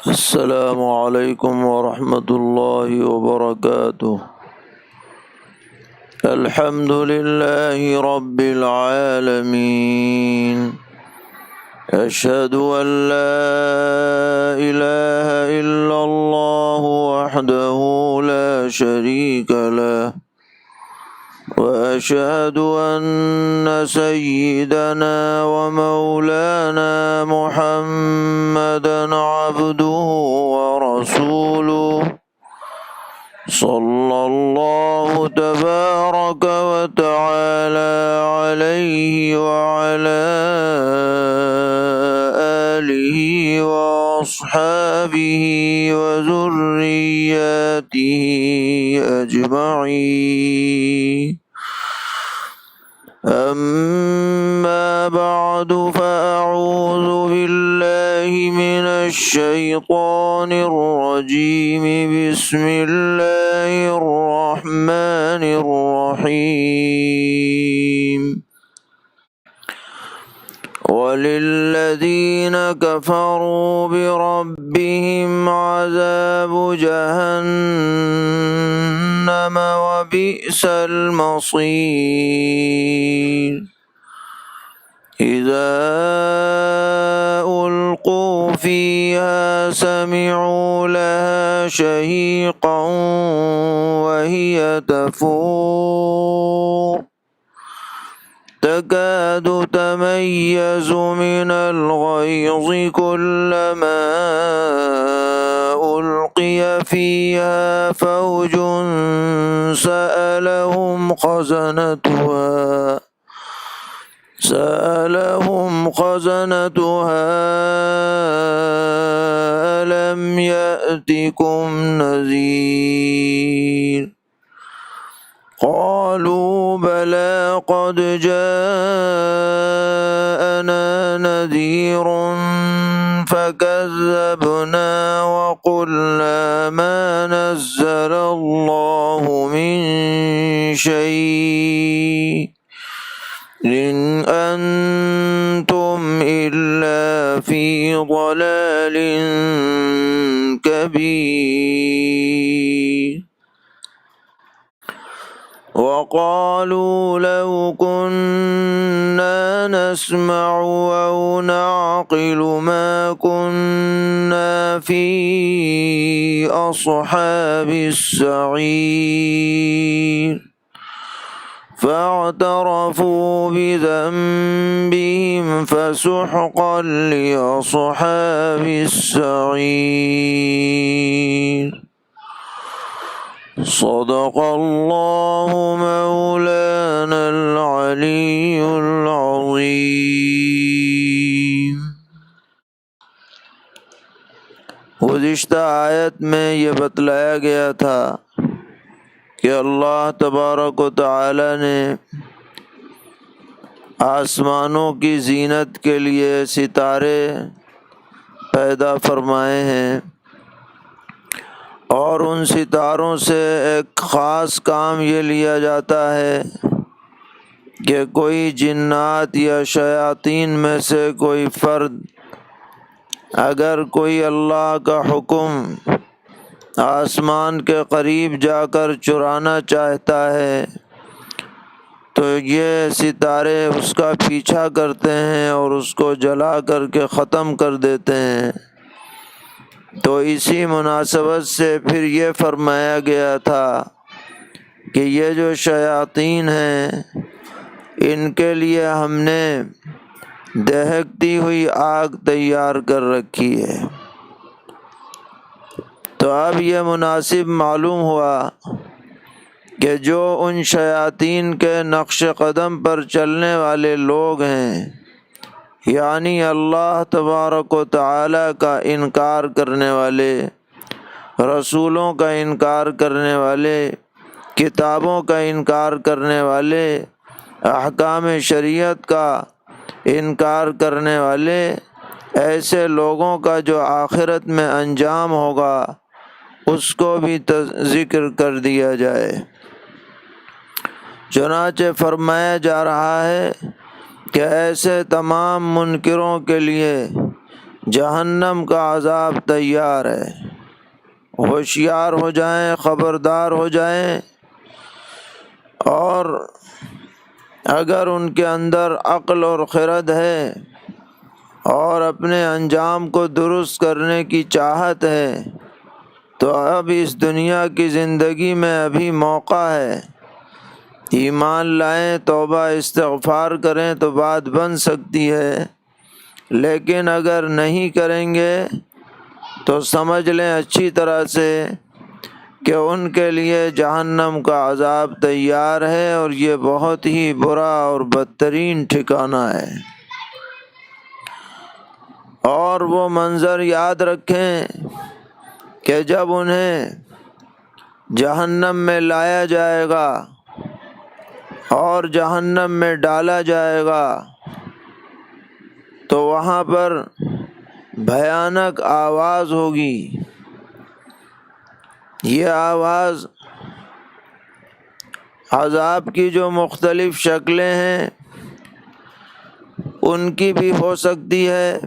السلام علیکم ورحمۃ اللہ وبرکاتہ۔ الحمد للہ رب العالمین، اشہد ان لا الہ الا اللہ وحدہ لا شریک لہ، واشہد ان سیدنا ومولانا محمدا عبدہ ورسولہ، صلی اللہ تبارک وتعالی علیہ وعلی آلہ واصحابہ وذریاتہ اجمعین۔ اما بعد فاعوذ باللہ من الشیطان الرجیم، بسم اللہ الرحمن الرحیم۔ وَلِلَّذِينَ كَفَرُوا بِرَبِّهِمْ عَذَابُ جَهَنَّمَ وَبِئْسَ الْمَصِيرُ۔ إِذَا أُلْقُوا فِيهَا سَمِعُوا لَهَا شَهِيقًا وَهِيَ تَفُورُ، تكاد تميز من الغيظ كلما ألقي فيها فوج سألهم خزنتها ألم يأتكم نذير؟ قالوا بلى قد جاءنا نذير فكذبنا وقلنا ما نزل الله من شيء إن أنتم إلا في ضلال كبير۔ وقالوا لو كنا نسمع أو نعقل ما كنا في أصحاب السعير، فاعترفوا بذنبهم فسحقا لأصحاب السعير۔ صدق اللہ مولانا العلی العظیم۔ گزشتہ آیت میں یہ بتلایا گیا تھا کہ اللہ تبارک و تعالی نے آسمانوں کی زینت کے لیے ستارے پیدا فرمائے ہیں، اور ان ستاروں سے ایک خاص کام یہ لیا جاتا ہے کہ کوئی جنات یا شیاطین میں سے کوئی فرد اگر کوئی اللہ کا حکم آسمان کے قریب جا کر چرانا چاہتا ہے تو یہ ستارے اس کا پیچھا کرتے ہیں اور اس کو جلا کر کے ختم کر دیتے ہیں۔ تو اسی مناسبت سے پھر یہ فرمایا گیا تھا کہ یہ جو شیاطین ہیں ان کے لیے ہم نے دہکتی ہوئی آگ تیار کر رکھی ہے۔ تو اب یہ مناسب معلوم ہوا کہ جو ان شیاطین کے نقش قدم پر چلنے والے لوگ ہیں، یعنی اللہ تبارک و تعالی کا انکار کرنے والے، رسولوں کا انکار کرنے والے، کتابوں کا انکار کرنے والے، احکام شریعت کا انکار کرنے والے، ایسے لوگوں کا جو آخرت میں انجام ہوگا اس کو بھی ذکر کر دیا جائے۔ چنانچہ فرمایا جا رہا ہے کہ ایسے تمام منکروں کے لیے جہنم کا عذاب تیار ہے۔ ہوشیار ہو جائیں، خبردار ہو جائیں، اور اگر ان کے اندر عقل اور خرد ہے اور اپنے انجام کو درست کرنے کی چاہت ہے تو اب اس دنیا کی زندگی میں ابھی موقع ہے۔ ایمان لائیں، توبہ استغفار کریں تو بات بن سکتی ہے، لیکن اگر نہیں کریں گے تو سمجھ لیں اچھی طرح سے کہ ان کے لیے جہنم کا عذاب تیار ہے، اور یہ بہت ہی برا اور بدترین ٹھکانہ ہے۔ اور وہ منظر یاد رکھیں کہ جب انہیں جہنم میں لایا جائے گا اور جہنم میں ڈالا جائے گا تو وہاں پر بھیانک آواز ہوگی۔ یہ آواز عذاب کی جو مختلف شکلیں ہیں ان کی بھی ہو سکتی ہے،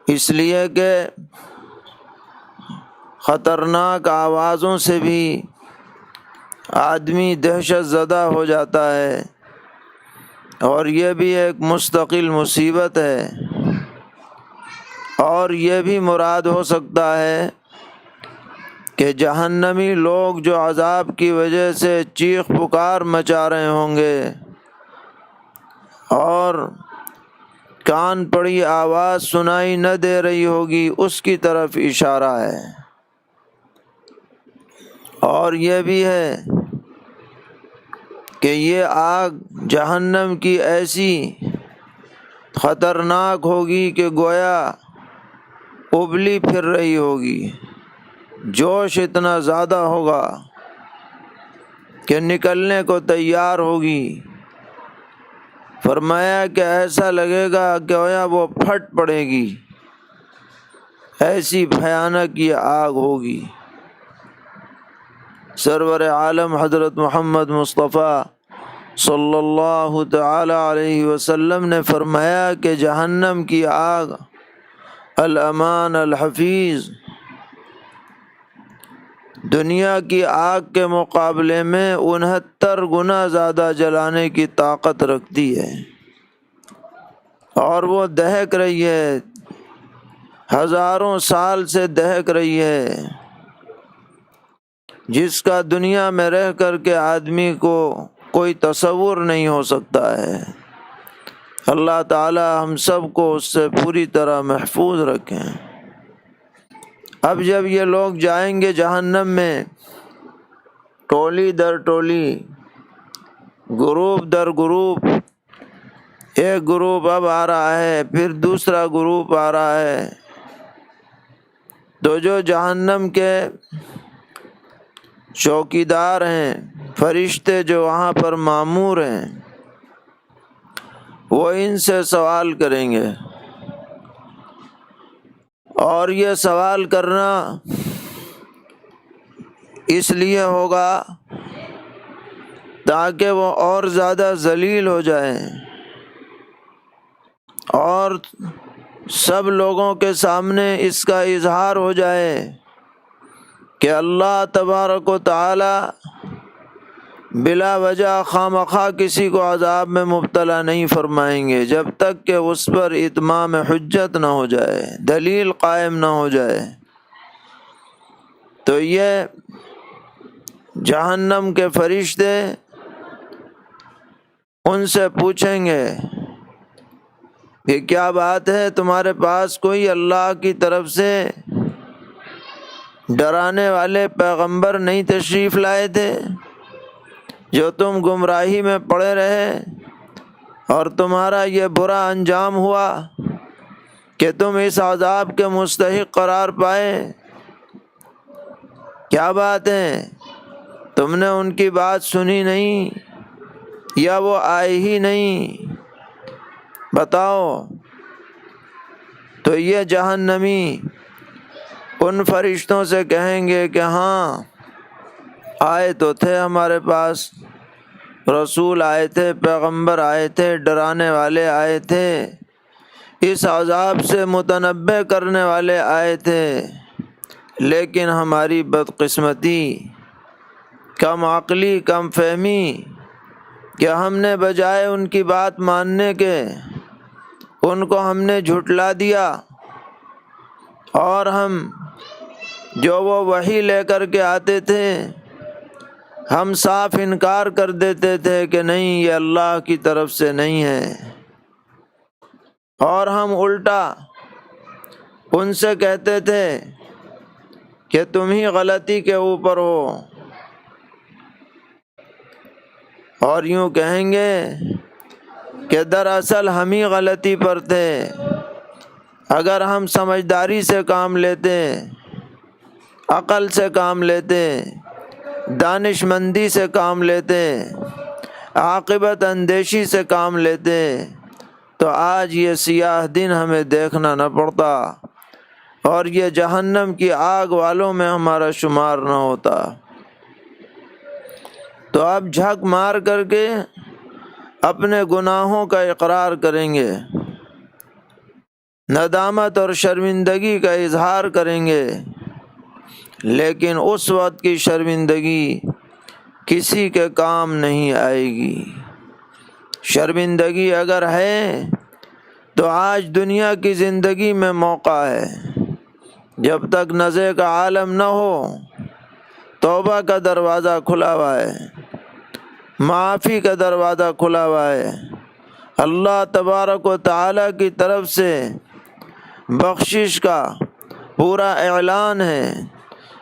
اس لیے کہ خطرناک آوازوں سے بھی آدمی دہشت زدہ ہو جاتا ہے، اور یہ بھی ایک مستقل مصیبت ہے۔ اور یہ بھی مراد ہو سکتا ہے کہ جہنمی لوگ جو عذاب کی وجہ سے چیخ پکار مچا رہے ہوں گے اور کان پڑی آواز سنائی نہ دے رہی ہوگی، اس کی طرف اشارہ ہے۔ اور یہ بھی ہے کہ یہ آگ جہنم کی ایسی خطرناک ہوگی کہ گویا ابلی پھر رہی ہوگی، جوش اتنا زیادہ ہوگا کہ نکلنے کو تیار ہوگی۔ فرمایا کہ ایسا لگے گا کہ گویا وہ پھٹ پڑے گی، ایسی بھیانک یہ آگ ہوگی۔ سرور عالم حضرت محمد مصطفیٰ صلی اللہ تعالی علیہ وسلم نے فرمایا کہ جہنم کی آگ الامان الحفیظ دنیا کی آگ کے مقابلے میں 69 گنا زیادہ جلانے کی طاقت رکھتی ہے، اور وہ دہک رہی ہے، ہزاروں سال سے دہک رہی ہے، جس کا دنیا میں رہ کر کے آدمی کو کوئی تصور نہیں ہو سکتا ہے۔ اللہ تعالی ہم سب کو اس سے پوری طرح محفوظ رکھیں۔ اب جب یہ لوگ جائیں گے جہنم میں، ٹولی در ٹولی، گروپ در گروپ، ایک گروپ اب آ رہا ہے، پھر دوسرا گروپ آ رہا ہے، تو جو جہنم کے چوکیدار ہیں، فرشتے جو وہاں پر مامور ہیں، وہ ان سے سوال کریں گے، اور یہ سوال کرنا اس لیے ہوگا تاکہ وہ اور زیادہ ذلیل ہو جائیں اور سب لوگوں کے سامنے اس کا اظہار ہو جائے کہ اللہ تبارک و تعالی بلا وجہ خواہ کسی کو عذاب میں مبتلا نہیں فرمائیں گے جب تک کہ اس پر اتمام حجت نہ ہو جائے، دلیل قائم نہ ہو جائے۔ تو یہ جہنم کے فرشتے ان سے پوچھیں گے کہ کیا بات ہے، تمہارے پاس کوئی اللہ کی طرف سے ڈرانے والے پیغمبر نہیں تشریف لائے تھے جو تم گمراہی میں پڑے رہے اور تمہارا یہ برا انجام ہوا کہ تم اس عذاب کے مستحق قرار پائے؟ کیا بات ہے، تم نے ان کی بات سنی نہیں یا وہ آئے ہی نہیں؟ بتاؤ۔ تو یہ جہنمی ان فرشتوں سے کہیں گے کہ ہاں آئے تو تھے، ہمارے پاس رسول آئے تھے، پیغمبر آئے تھے، ڈرانے والے آئے تھے، اس عذاب سے متنبع کرنے والے آئے تھے، لیکن ہماری بدقسمتی، کم عقلی، کم فہمی کہ ہم نے بجائے ان کی بات ماننے کے ان کو ہم نے جھٹلا دیا، اور ہم جو وہ وحی لے کر کے آتے تھے ہم صاف انکار کر دیتے تھے کہ نہیں، یہ اللہ کی طرف سے نہیں ہے، اور ہم الٹا ان سے کہتے تھے کہ تم ہی غلطی کے اوپر ہو، اور یوں کہیں گے کہ دراصل ہم ہی غلطی پر تھے۔ اگر ہم سمجھداری سے کام لیتے، عقل سے کام لیتے، دانش مندی سے کام لیتے، عاقبت اندیشی سے کام لیتے، تو آج یہ سیاہ دن ہمیں دیکھنا نہ پڑتا اور یہ جہنم کی آگ والوں میں ہمارا شمار نہ ہوتا۔ تو اب جھک مار کر کے اپنے گناہوں کا اقرار کریں گے، ندامت اور شرمندگی کا اظہار کریں گے، لیکن اس وقت کی شرمندگی کسی کے کام نہیں آئے گی۔ شرمندگی اگر ہے تو آج دنیا کی زندگی میں موقع ہے، جب تک نزع کا عالم نہ ہو توبہ کا دروازہ کھلا ہوا ہے، معافی کا دروازہ کھلا ہوا ہے، اللہ تبارک و تعالی کی طرف سے بخشش کا پورا اعلان ہے۔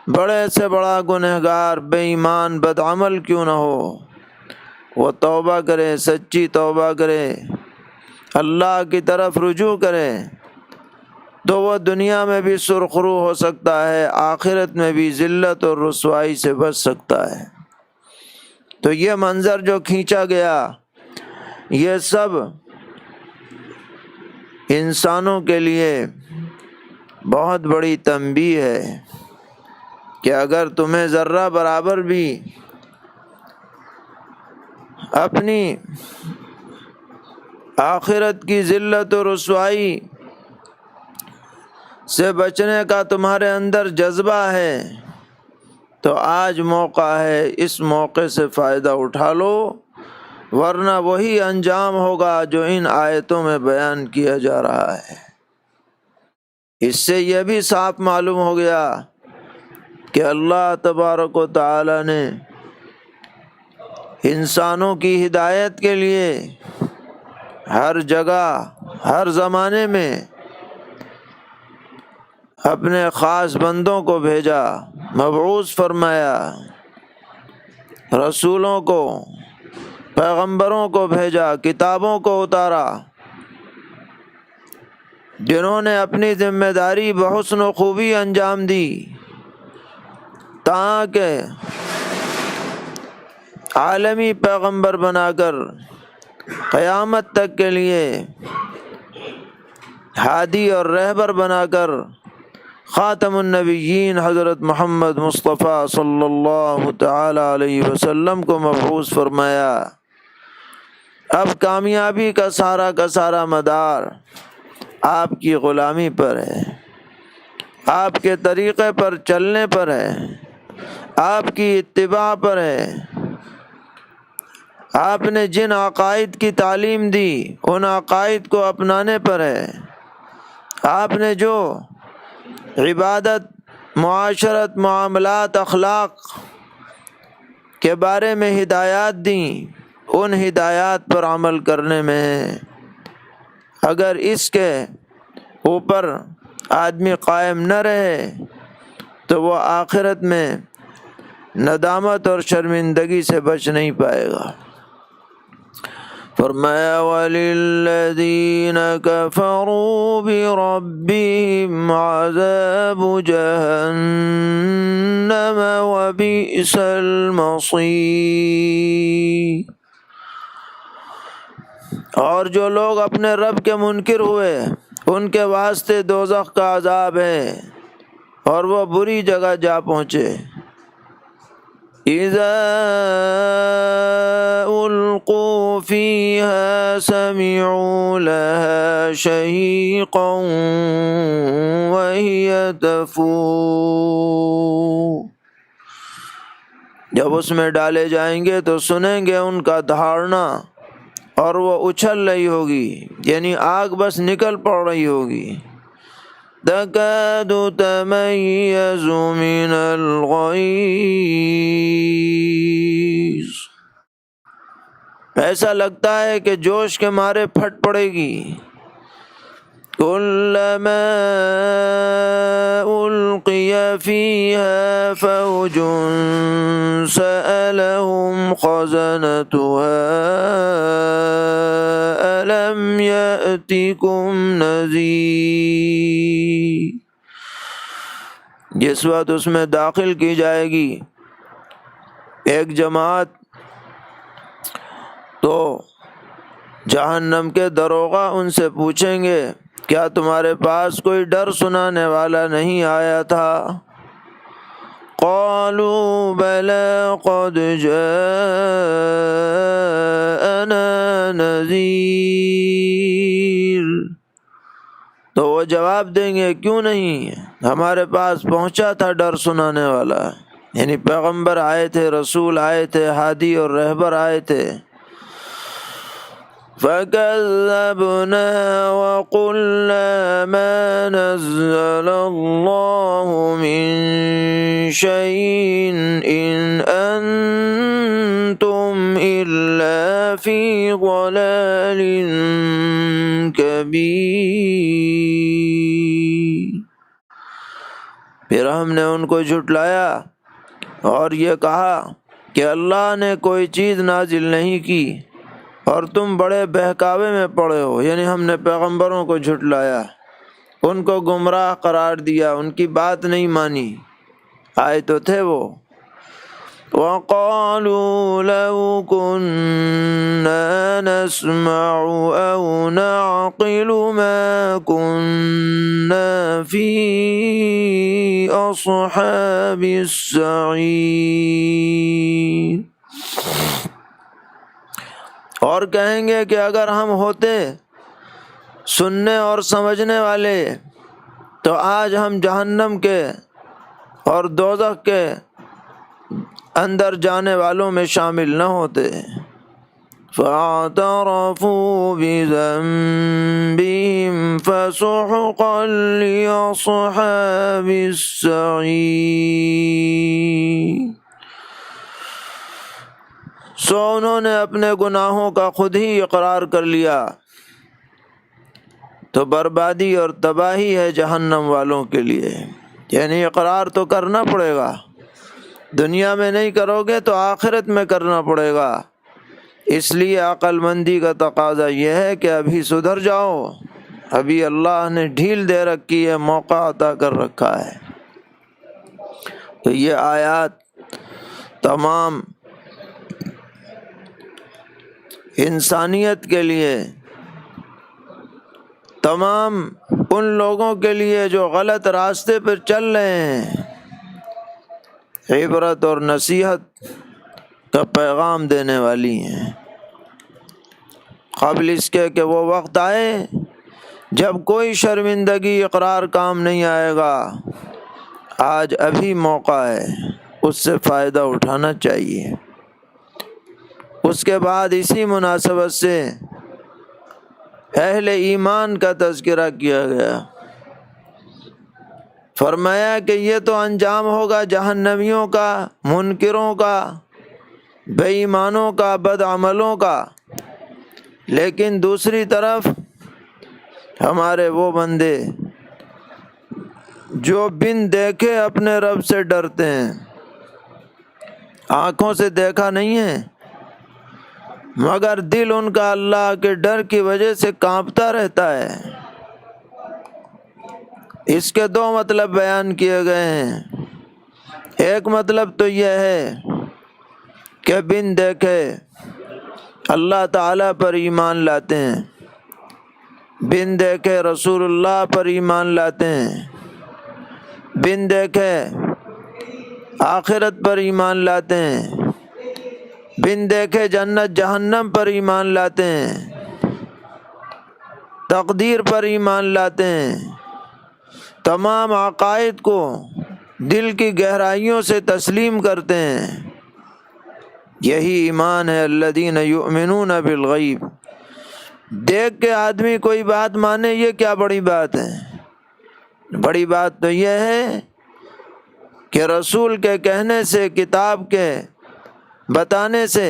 بڑے سے بڑا گنہگار، بے ایمان، بدعمل کیوں نہ ہو، وہ توبہ کرے، سچی توبہ کرے، اللہ کی طرف رجوع کرے، تو وہ دنیا میں بھی سرخرو ہو سکتا ہے، آخرت میں بھی ذلت اور رسوائی سے بچ سکتا ہے۔ تو یہ منظر جو کھینچا گیا، یہ سب انسانوں کے لیے بہت بڑی تنبیہ ہے کہ اگر تمہیں ذرہ برابر بھی اپنی آخرت کی ذلت و رسوائی سے بچنے کا تمہارے اندر جذبہ ہے تو آج موقع ہے، اس موقع سے فائدہ اٹھا لو، ورنہ وہی انجام ہوگا جو ان آیتوں میں بیان کیا جا رہا ہے۔ اس سے یہ بھی صاف معلوم ہو گیا کہ اللہ تبارک و تعالی نے انسانوں کی ہدایت کے لیے ہر جگہ، ہر زمانے میں اپنے خاص بندوں کو بھیجا، مبعوث فرمایا، رسولوں کو، پیغمبروں کو بھیجا، کتابوں کو اتارا، جنہوں نے اپنی ذمہ داری بحسن و خوبی انجام دی، تاکہ عالمی پیغمبر بنا کر قیامت تک کے لیے ہادی اور رہبر بنا کر خاتم النبیین حضرت محمد مصطفیٰ صلی اللہ تعالی علیہ وسلم کو مبعوث فرمایا۔ اب کامیابی کا سارا مدار آپ کی غلامی پر ہے، آپ کے طریقے پر چلنے پر ہے، آپ کی اتباع پر ہے۔ آپ نے جن عقائد کی تعلیم دی ان عقائد کو اپنانے پر ہے۔ آپ نے جو عبادت، معاشرت، معاملات، اخلاق کے بارے میں ہدایات دیں ان ہدایات پر عمل کرنے میں ہے۔ اگر اس کے اوپر آدمی قائم نہ رہے تو وہ آخرت میں ندامت اور شرمندگی سے بچ نہیں پائے گا۔ فرمایا وَلِلَّذِينَ كَفَرُوا بِرَبِّهِمْ عَذَابُ جَهَنَّمَ وَبِئْسَ الْمَصِيرُ۔ اور جو لوگ اپنے رب کے منکر ہوئے ان کے واسطے دوزخ کا عذاب ہے اور وہ بری جگہ جا پہنچے۔ اذا القوا فيها سمعوا لها شهيقا وهي تفور، جب اس میں ڈالے جائیں گے تو سنیں گے ان کا دھاڑنا اور وہ اچھل رہی ہوگی، یعنی آگ بس نکل پڑ رہی ہوگی۔ تکاد تمیز من الغیظ، ایسا لگتا ہے کہ جوش کے مارے پھٹ پڑے گی۔ کلما القی فیہا فوج سألهم خزنتها الم یأتکم نذیر، جس وقت اس میں داخل کی جائے گی ایک جماعت تو جہنم کے داروغہ ان سے پوچھیں گے کیا تمہارے پاس کوئی ڈر سنانے والا نہیں آیا تھا؟ قالوا بلی قد جاءنا نذیر، تو وہ جواب دیں گے کیوں نہیں، ہمارے پاس پہنچا تھا ڈر سنانے والا، یعنی پیغمبر آئے تھے، رسول آئے تھے، ہادی اور رہبر آئے تھے۔ فَكَذَّبْنَا وَقُلْنَا مَا نَزَّلَ اللَّهُ مِن شَيْءٍ إِنْ أَنْتُمْ إِلَّا فِي ضَلَالٍ كَبِيرٍ، پھر ہم نے ان کو جھٹلایا اور یہ کہا کہ اللہ نے کوئی چیز نازل نہیں کی اور تم بڑے بہکاوے میں پڑے ہو، یعنی ہم نے پیغمبروں کو جھٹلایا، ان کو گمراہ قرار دیا، ان کی بات نہیں مانی، آئے تو تھے وہ۔ وَقَالُوا لَوْ كُنَّا نَسْمَعُ أَوْ نَعْقِلُ مَا كُنَّا فِي أَصْحَابِ السَّعِيرِ، اور کہیں گے کہ اگر ہم ہوتے سننے اور سمجھنے والے تو آج ہم جہنم کے اور دوزخ کے اندر جانے والوں میں شامل نہ ہوتے۔ فَاعْتَرَفُوا بِذَنبِهِمْ فَسُحْقًا لِأَصْحَابِ السَّعِيرِ، سو انہوں نے اپنے گناہوں کا خود ہی اقرار کر لیا، تو بربادی اور تباہی ہے جہنم والوں کے لیے، یعنی اقرار تو کرنا پڑے گا، دنیا میں نہیں کرو گے تو آخرت میں کرنا پڑے گا۔ اس لیے عقل مندی کا تقاضا یہ ہے کہ ابھی سدھر جاؤ، ابھی اللہ نے ڈھیل دے رکھی ہے، موقع عطا کر رکھا ہے۔ تو یہ آیات تمام انسانیت کے لیے، تمام ان لوگوں کے لیے جو غلط راستے پر چل رہے ہیں، عبرت اور نصیحت کا پیغام دینے والی ہیں، قبل اس کے کہ وہ وقت آئے جب کوئی شرمندگی اقرار کام نہیں آئے گا۔ آج ابھی موقع ہے، اس سے فائدہ اٹھانا چاہیے۔ اس کے بعد اسی مناسبت سے اہل ایمان کا تذکرہ کیا گیا، فرمایا کہ یہ تو انجام ہوگا جہنمیوں کا، منکروں کا، بے ایمانوں کا، بدعملوں کا، لیکن دوسری طرف ہمارے وہ بندے جو بن دیکھے اپنے رب سے ڈرتے ہیں، آنکھوں سے دیکھا نہیں ہے مگر دل ان کا اللہ کے ڈر کی وجہ سے کانپتا رہتا ہے۔ اس کے دو مطلب بیان کیے گئے ہیں۔ ایک مطلب تو یہ ہے کہ بن دیکھے اللہ تعالیٰ پر ایمان لاتے ہیں، بن دیکھے رسول اللہ پر ایمان لاتے ہیں، بن دیکھے آخرت پر ایمان لاتے ہیں، بن دیکھے جنت جہنم پر ایمان لاتے ہیں، تقدیر پر ایمان لاتے ہیں، تمام عقائد کو دل کی گہرائیوں سے تسلیم کرتے ہیں، یہی ایمان ہے۔ الذین یؤمنون بالغیب، دیکھ کے آدمی کوئی بات مانے، یہ کیا بڑی بات ہے؟ بڑی بات تو یہ ہے کہ رسول کے کہنے سے، کتاب کے بتانے سے،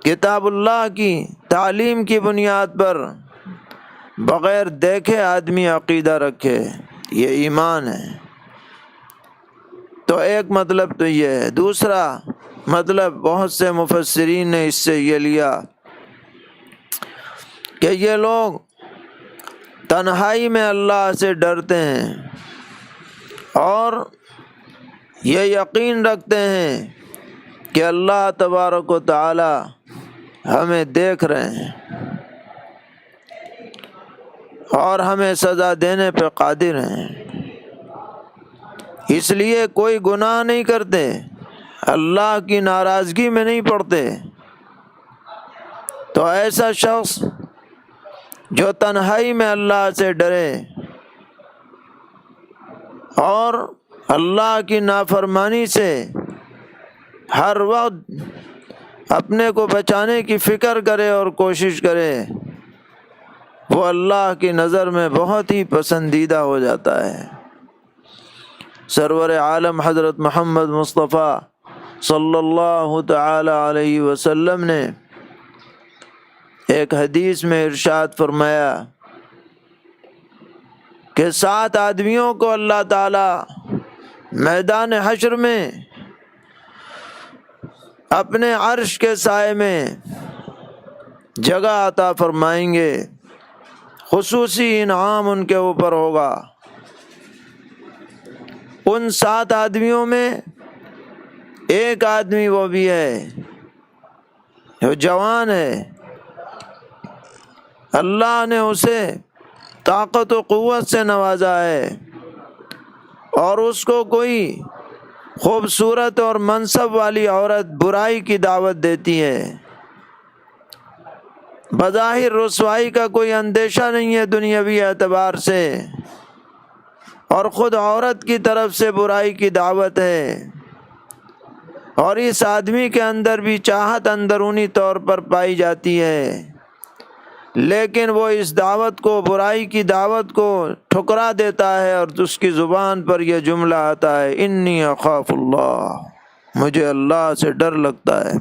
کتاب اللہ کی تعلیم کی بنیاد پر بغیر دیکھے آدمی عقیدہ رکھے، یہ ایمان ہے۔ تو ایک مطلب تو یہ ہے۔ دوسرا مطلب بہت سے مفسرین نے اس سے یہ لیا کہ یہ لوگ تنہائی میں اللہ سے ڈرتے ہیں اور یہ یقین رکھتے ہیں کہ اللہ تبارک و تعالی ہمیں دیکھ رہے ہیں اور ہمیں سزا دینے پہ قادر ہیں، اس لیے کوئی گناہ نہیں کرتے، اللہ کی ناراضگی میں نہیں پڑتے۔ تو ایسا شخص جو تنہائی میں اللہ سے ڈرے اور اللہ کی نافرمانی سے ہر وقت اپنے کو بچانے کی فکر کرے اور کوشش کرے، وہ اللہ کی نظر میں بہت ہی پسندیدہ ہو جاتا ہے۔ سرور عالم حضرت محمد مصطفیٰ صلی اللہ تعالی علیہ وسلم نے ایک حدیث میں ارشاد فرمایا کہ 7 آدمیوں کو اللہ تعالی میدان حشر میں اپنے عرش کے سائے میں جگہ عطا فرمائیں گے، خصوصی انعام ان کے اوپر ہوگا۔ ان 7 آدمیوں میں ایک آدمی وہ بھی ہے جو جوان ہے، اللہ نے اسے طاقت و قوت سے نوازا ہے اور اس کو کوئی خوبصورت اور منصب والی عورت برائی کی دعوت دیتی ہے، بظاہر رسوائی کا کوئی اندیشہ نہیں ہے دنیاوی اعتبار سے، اور خود عورت کی طرف سے برائی کی دعوت ہے، اور اس آدمی کے اندر بھی چاہت اندرونی طور پر پائی جاتی ہے، لیکن وہ اس دعوت کو، برائی کی دعوت کو ٹھکرا دیتا ہے، اور اس کی زبان پر یہ جملہ آتا ہے، انی اخاف اللہ، مجھے اللہ سے ڈر لگتا ہے۔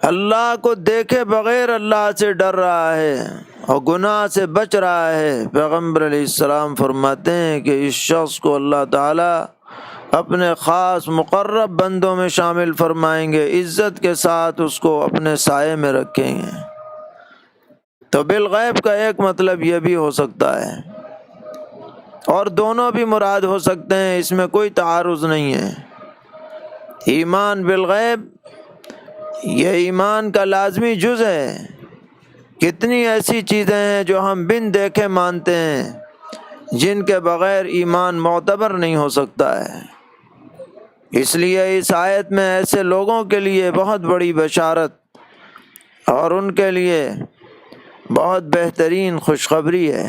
اللہ کو دیکھے بغیر اللہ سے ڈر رہا ہے اور گناہ سے بچ رہا ہے۔ پیغمبر علیہ السلام فرماتے ہیں کہ اس شخص کو اللہ تعالیٰ اپنے خاص مقرب بندوں میں شامل فرمائیں گے، عزت کے ساتھ اس کو اپنے سائے میں رکھیں گے۔ تو بالغیب کا ایک مطلب یہ بھی ہو سکتا ہے، اور دونوں بھی مراد ہو سکتے ہیں، اس میں کوئی تعارض نہیں ہے۔ ایمان بالغیب یہ ایمان کا لازمی جز ہے۔ کتنی ایسی چیزیں ہیں جو ہم بن دیکھے مانتے ہیں، جن کے بغیر ایمان معتبر نہیں ہو سکتا ہے۔ اس لیے اس آیت میں ایسے لوگوں کے لیے بہت بڑی بشارت اور ان کے لیے بہت بہترین خوشخبری ہے۔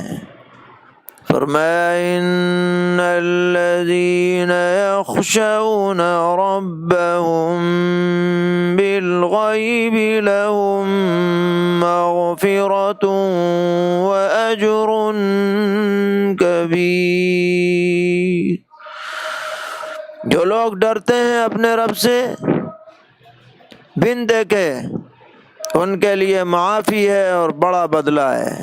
فرمایا ان الذین یخشون ربهم بالغیب لهم مغفرۃ واجر کبیر، جو لوگ ڈرتے ہیں اپنے رب سے بن دیکھے، ان کے لیے معافی ہے اور بڑا بدلہ ہے۔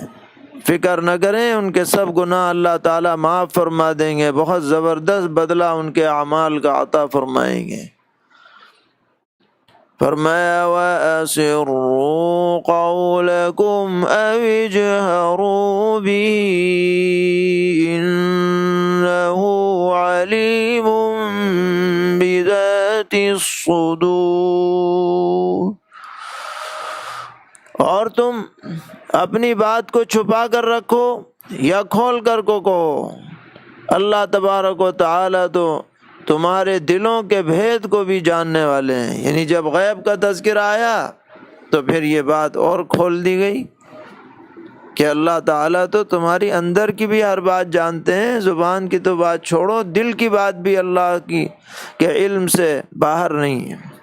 فکر نہ کریں، ان کے سب گناہ اللہ تعالیٰ معاف فرما دیں گے، بہت زبردست بدلہ ان کے اعمال کا عطا فرمائیں گے۔ فرمایا وَأَسِرُّوا قَوْلَكُمْ أَوِ اجْهَرُوا بِهِ إِنَّهُ عَلِيمٌ بِذَاتِ الصُّدُورِ، اور تم اپنی بات کو چھپا کر رکھو یا کھول کر کو کہو، اللہ تبارک و تعالیٰ تو تمہارے دلوں کے بھید کو بھی جاننے والے ہیں۔ یعنی جب غیب کا تذکرہ آیا تو پھر یہ بات اور کھول دی گئی کہ اللہ تعالیٰ تو تمہاری اندر کی بھی ہر بات جانتے ہیں، زبان کی تو بات چھوڑو، دل کی بات بھی اللہ کے علم سے باہر نہیں ہے۔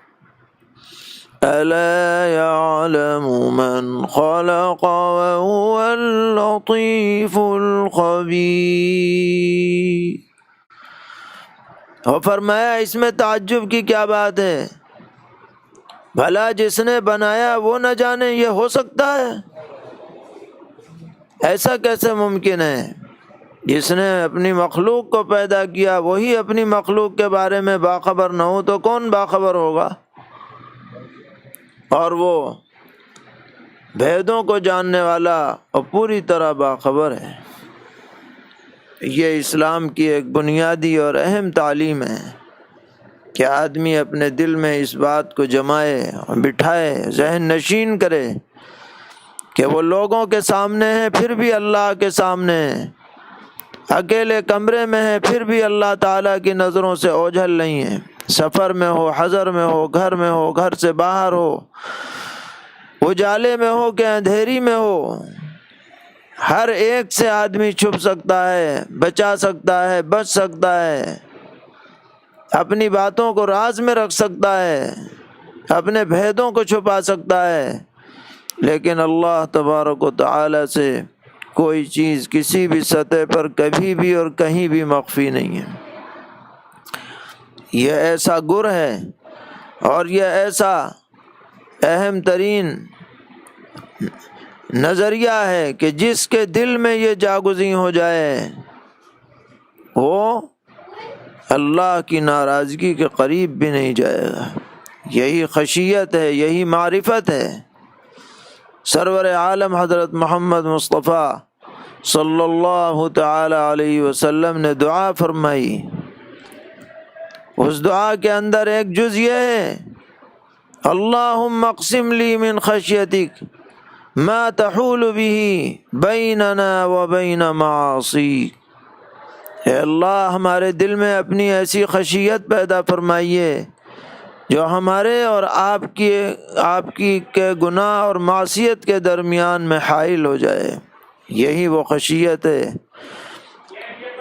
أَلَا يَعْلَمُ مَنْ خَلَقَ وَهُوَ اللَّطِيفُ الْخَبِيرُ۔ اور فرمایا اس میں تعجب کی کیا بات ہے، بھلا جس نے بنایا وہ نہ جانے یہ ہو سکتا ہے؟ ایسا کیسے ممکن ہے؟ جس نے اپنی مخلوق کو پیدا کیا وہی اپنی مخلوق کے بارے میں باخبر نہ ہو تو کون باخبر ہوگا؟ اور وہ بھیدوں کو جاننے والا اور پوری طرح باخبر ہے۔ یہ اسلام کی ایک بنیادی اور اہم تعلیم ہے کہ آدمی اپنے دل میں اس بات کو جمائے اور بٹھائے، ذہن نشین کرے کہ وہ لوگوں کے سامنے ہے پھر بھی اللہ کے سامنے ہے، اکیلے کمرے میں ہے پھر بھی اللہ تعالیٰ کی نظروں سے اوجھل نہیں ہے، سفر میں ہو، حضر میں ہو، گھر میں ہو، گھر سے باہر ہو، اجالے میں ہو کہ اندھیری میں ہو، ہر ایک سے آدمی چھپ سکتا ہے، بچا سکتا ہے، بچ سکتا ہے، اپنی باتوں کو راز میں رکھ سکتا ہے، اپنے بھیدوں کو چھپا سکتا ہے، لیکن اللہ تبارک و تعالی سے کوئی چیز کسی بھی سطح پر کبھی بھی اور کہیں بھی مخفی نہیں ہے۔ یہ ایسا گر ہے اور یہ ایسا اہم ترین نظریہ ہے کہ جس کے دل میں یہ جاگزیں ہو جائے وہ اللہ کی ناراضگی کے قریب بھی نہیں جائے گا۔ یہی خشیت ہے، یہی معرفت ہے۔ سرور عالم حضرت محمد مصطفیٰ صلی اللہ تعالی علیہ وسلم نے دعا فرمائی، اس دعا کے اندر ایک جز یہ ہے، اللہم اقسم لی من خشیتک ما تحول به بیننا وبین معاصیک۔ اے اللہ ہمارے دل میں اپنی ایسی خشیت پیدا فرمائیے جو ہمارے اور آپ کی کے گناہ اور معصیت کے درمیان میں حائل ہو جائے۔ یہی وہ خشیت ہے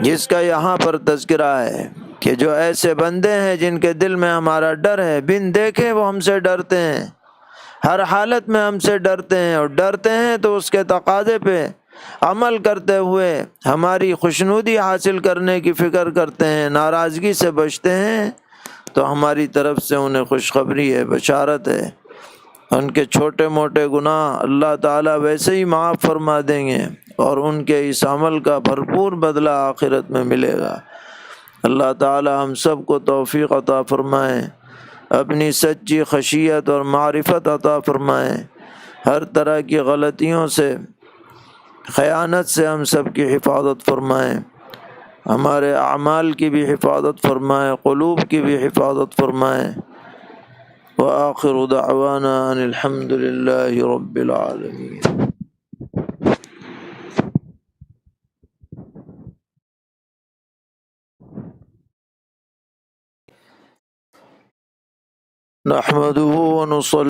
جس کا یہاں پر تذکرہ ہے کہ جو ایسے بندے ہیں جن کے دل میں ہمارا ڈر ہے، بن دیکھے وہ ہم سے ڈرتے ہیں، ہر حالت میں ہم سے ڈرتے ہیں، اور ڈرتے ہیں تو اس کے تقاضے پہ عمل کرتے ہوئے ہماری خوشنودی حاصل کرنے کی فکر کرتے ہیں، ناراضگی سے بچتے ہیں، تو ہماری طرف سے انہیں خوشخبری ہے، بشارت ہے، ان کے چھوٹے موٹے گناہ اللہ تعالیٰ ویسے ہی معاف فرما دیں گے اور ان کے اس عمل کا بھرپور بدلہ آخرت میں ملے گا۔ اللہ تعالیٰ ہم سب کو توفیق عطا فرمائے، اپنی سچی خشیت اور معرفت عطا فرمائے، ہر طرح کی غلطیوں سے، خیانت سے ہم سب کی حفاظت فرمائے، ہمارے اعمال کی بھی حفاظت فرمائے، قلوب کی بھی حفاظت فرمائے۔ وآخر دعوانا ان الحمد للہ رب العالمین۔ نحمده ونصلي